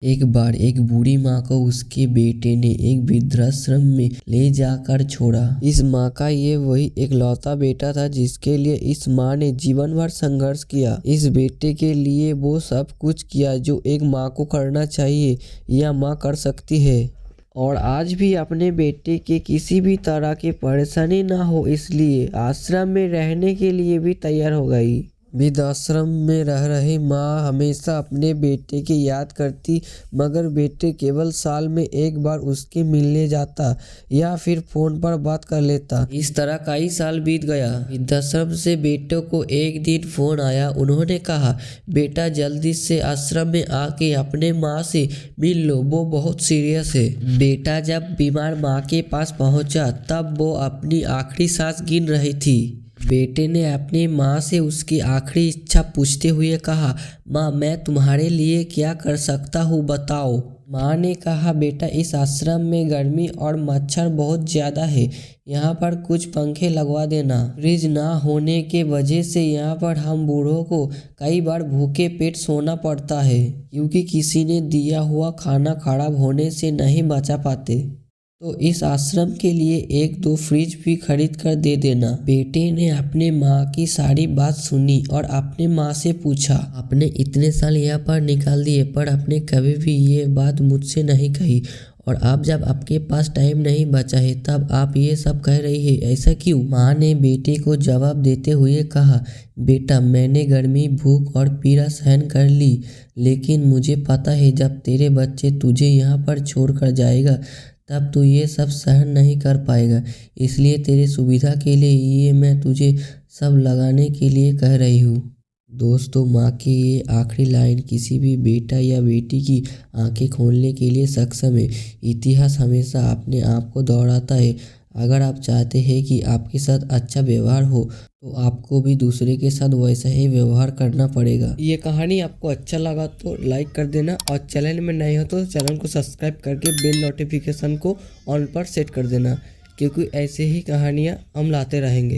एक बार एक बूढ़ी माँ को उसके बेटे ने एक वृद्धाश्रम में ले जाकर छोड़ा। इस माँ का ये वही इकलौता बेटा था जिसके लिए इस माँ ने जीवन भर संघर्ष किया। इस बेटे के लिए वो सब कुछ किया जो एक माँ को करना चाहिए या माँ कर सकती है। और आज भी अपने बेटे के किसी भी तरह की परेशानी ना हो इसलिए आश्रम में रहने के लिए भी तैयार हो गई। वृद्धाश्रम में रह रही माँ हमेशा अपने बेटे की याद करती, मगर बेटे केवल साल में एक बार उसके मिलने जाता या फिर फोन पर बात कर लेता। इस तरह कई साल बीत गया। वृद्धाश्रम से बेटों को एक दिन फोन आया। उन्होंने कहा, बेटा जल्दी से आश्रम में आके अपने माँ से मिल लो, वो बहुत सीरियस है। बेटा जब बीमार माँ के पास पहुंचा तब वो अपनी आखिरी सांस गिन रही थी। बेटे ने अपनी माँ से उसकी आखिरी इच्छा पूछते हुए कहा, माँ मैं तुम्हारे लिए क्या कर सकता हूँ बताओ। माँ ने कहा, बेटा इस आश्रम में गर्मी और मच्छर बहुत ज़्यादा है, यहाँ पर कुछ पंखे लगवा देना। फ्रिज ना होने के वजह से यहाँ पर हम बूढ़ों को कई बार भूखे पेट सोना पड़ता है क्योंकि किसी ने दिया हुआ खाना खराब होने से नहीं बचा पाते। तो इस आश्रम के लिए एक दो फ्रिज भी खरीद कर दे देना। बेटे ने अपने माँ की सारी बात सुनी और अपने माँ से पूछा, आपने इतने साल यहाँ पर निकाल दिए पर आपने कभी भी ये बात मुझसे नहीं कही, और अब जब आपके पास टाइम नहीं बचा है तब आप ये सब कह रही है, ऐसा क्यों? माँ ने बेटे को जवाब देते हुए कहा, बेटा मैंने गर्मी, भूख और पीड़ा सहन कर ली, लेकिन मुझे पता है जब तेरे बच्चे तुझे यहाँ पर छोड़ कर जाएगा तब तू ये सब सहन नहीं कर पाएगा। इसलिए तेरी सुविधा के लिए ये मैं तुझे सब लगाने के लिए कह रही हूँ। दोस्तों, माँ की ये आखिरी लाइन किसी भी बेटा या बेटी की आंखें खोलने के लिए सक्षम है। इतिहास हमेशा अपने आप को दोहराता है। अगर आप चाहते हैं कि आपके साथ अच्छा व्यवहार हो तो आपको भी दूसरे के साथ वैसा ही व्यवहार करना पड़ेगा। ये कहानी आपको अच्छा लगा तो लाइक कर देना, और चैनल में नए हो तो चैनल को सब्सक्राइब करके बेल नोटिफिकेशन को ऑन पर सेट कर देना, क्योंकि ऐसे ही कहानियाँ हम लाते रहेंगे।